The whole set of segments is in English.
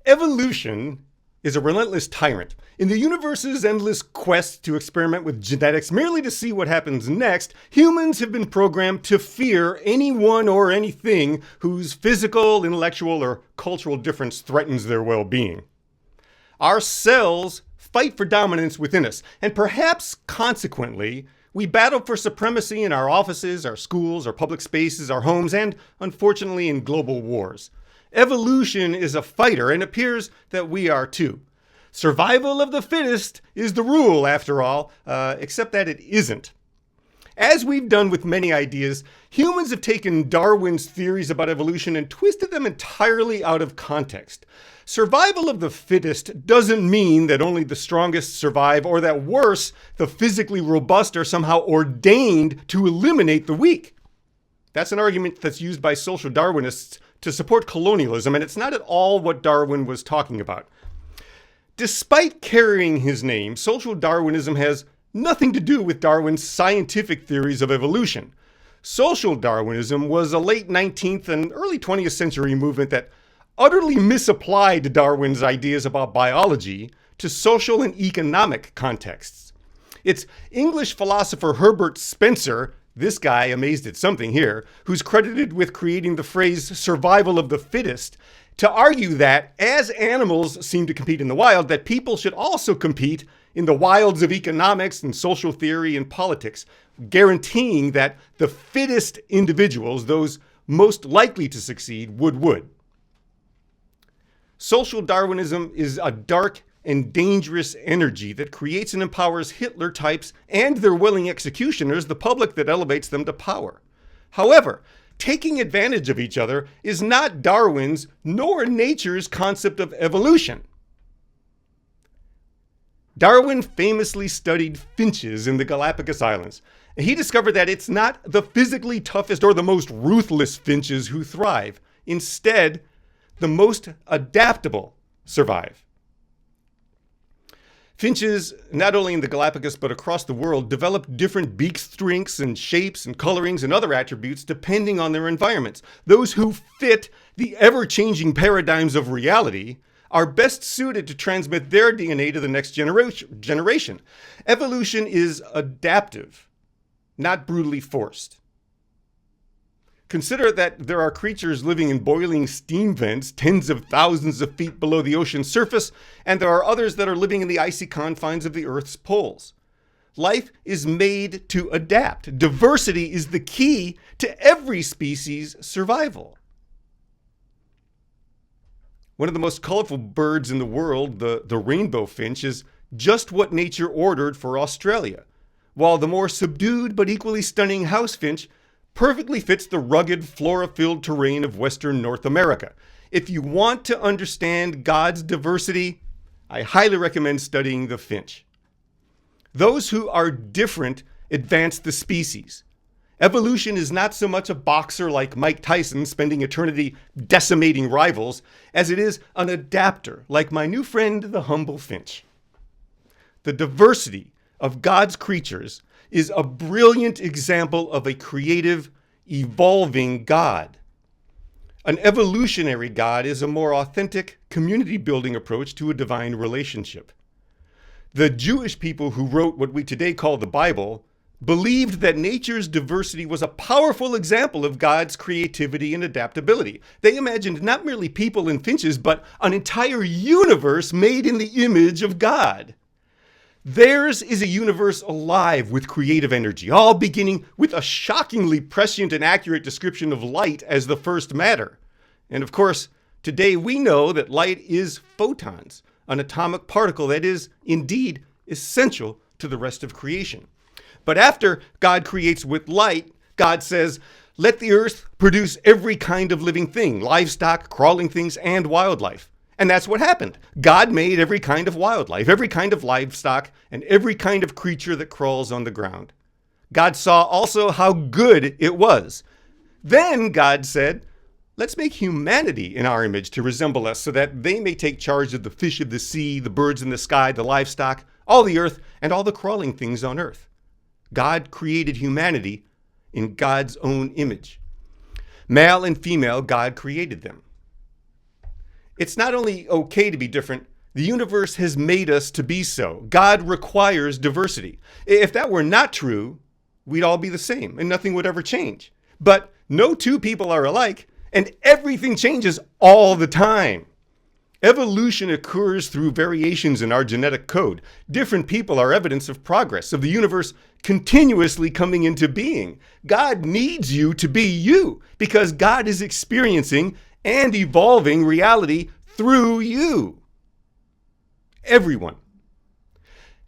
Evolution is a relentless tyrant. In the universe's endless quest to experiment with genetics merely to see what happens next, humans have been programmed to fear anyone or anything whose physical, intellectual, or cultural difference threatens their well-being. Our cells fight for dominance within us, and perhaps consequently, we battle for supremacy in our offices, our schools, our public spaces, our homes, and unfortunately in global wars. Evolution is a fighter, and it appears that we are too. Survival of the fittest is the rule, after all, except that it isn't. As we've done with many ideas, humans have taken Darwin's theories about evolution and twisted them entirely out of context. Survival of the fittest doesn't mean that only the strongest survive, or that worse, the physically robust are somehow ordained to eliminate the weak. That's an argument that's used by social Darwinists to support colonialism, and it's not at all what Darwin was talking about. Despite carrying his name, social Darwinism has nothing to do with Darwin's scientific theories of evolution. Social Darwinism was a late 19th and early 20th century movement that utterly misapplied Darwin's ideas about biology to social and economic contexts. It's English philosopher Herbert Spencer, this guy amazed at something here, who's credited with creating the phrase survival of the fittest, to argue that as animals seem to compete in the wild, that people should also compete in the wilds of economics and social theory and politics, guaranteeing that the fittest individuals, those most likely to succeed, would. Social Darwinism is a dark and dangerous energy that creates and empowers Hitler types and their willing executioners, the public that elevates them to power. However, taking advantage of each other is not Darwin's nor nature's concept of evolution. Darwin famously studied finches in the Galapagos Islands. He discovered that it's not the physically toughest or the most ruthless finches who thrive. Instead, the most adaptable survive. Finches, not only in the Galapagos but across the world, develop different beak strengths and shapes and colorings and other attributes depending on their environments. Those who fit the ever-changing paradigms of reality are best suited to transmit their DNA to the next generation. Evolution is adaptive, not brutally forced. Consider that there are creatures living in boiling steam vents tens of thousands of feet below the ocean's surface, and there are others that are living in the icy confines of the Earth's poles. Life is made to adapt. Diversity is the key to every species' survival. One of the most colorful birds in the world, the rainbow finch, is just what nature ordered for Australia, while the more subdued but equally stunning house finch perfectly fits the rugged, flora-filled terrain of Western North America. If you want to understand God's diversity, I highly recommend studying the finch. Those who are different advance the species. Evolution is not so much a boxer like Mike Tyson spending eternity decimating rivals, as it is an adapter like my new friend, the humble finch. The diversity of God's creatures is a brilliant example of a creative, evolving God. An evolutionary God is a more authentic, community-building approach to a divine relationship. The Jewish people who wrote what we today call the Bible believed that nature's diversity was a powerful example of God's creativity and adaptability. They imagined not merely people and finches, but an entire universe made in the image of God. Theirs is a universe alive with creative energy, all beginning with a shockingly prescient and accurate description of light as the first matter. And of course, today we know that light is photons, an atomic particle that is indeed essential to the rest of creation. But after God creates with light, God says, "Let the earth produce every kind of living thing, livestock, crawling things, and wildlife." And that's what happened. God made every kind of wildlife, every kind of livestock, and every kind of creature that crawls on the ground. God saw also how good it was. Then God said, Let's make humanity in our image to resemble us so that they may take charge of the fish of the sea, the birds in the sky, the livestock, all the earth, and all the crawling things on earth. God created humanity in God's own image. Male and female, God created them. It's not only okay to be different, the universe has made us to be so. God requires diversity. If that were not true, we'd all be the same and nothing would ever change. But no two people are alike, and everything changes all the time. Evolution occurs through variations in our genetic code. Different people are evidence of progress, of the universe continuously coming into being. God needs you to be you because God is experiencing and evolving reality through you. Everyone,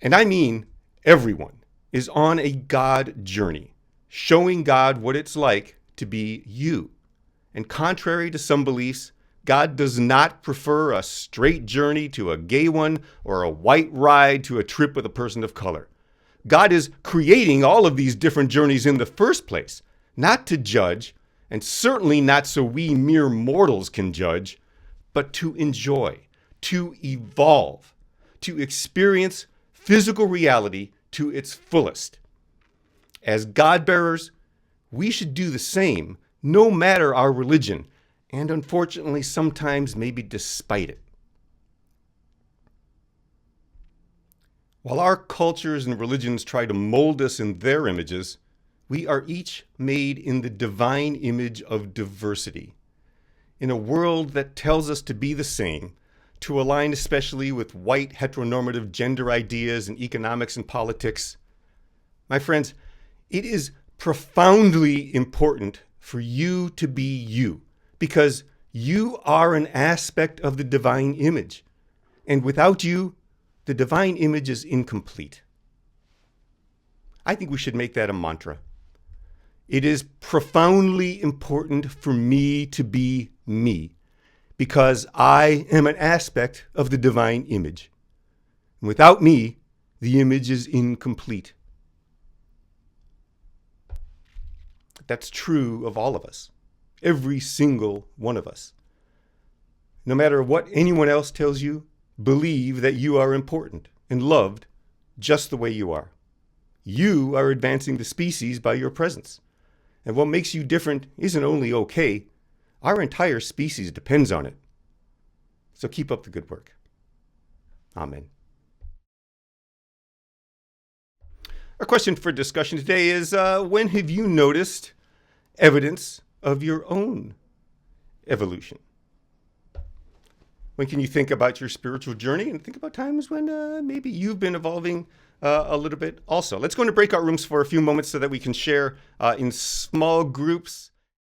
and I mean everyone, is on a God journey, showing God what it's like to be you. And contrary to some beliefs, God does not prefer a straight journey to a gay one or a white ride to a trip with a person of color. God is creating all of these different journeys in the first place, not to judge, and certainly not so we mere mortals can judge, but to enjoy, to evolve, to experience physical reality to its fullest. As God-bearers, we should do the same, no matter our religion, and unfortunately, sometimes maybe despite it. While our cultures and religions try to mold us in their images, we are each made in the divine image of diversity. In a world that tells us to be the same, to align especially with white heteronormative gender ideas in economics and politics, my friends, it is profoundly important for you to be you, because you are an aspect of the divine image. And without you, the divine image is incomplete. I think we should make that a mantra. It is profoundly important for me to be me, because I am an aspect of the divine image. And without me, the image is incomplete. That's true of all of us, every single one of us. No matter what anyone else tells you, believe that you are important and loved just the way you are. You are advancing the species by your presence. And what makes you different isn't only okay, our entire species depends on it. So keep up the good work. Amen. Our question for discussion today is, when have you noticed evidence of your own evolution? When can you think about your spiritual journey and think about times when maybe you've been evolving a little bit also? Let's go into breakout rooms for a few moments so that we can share in small groups.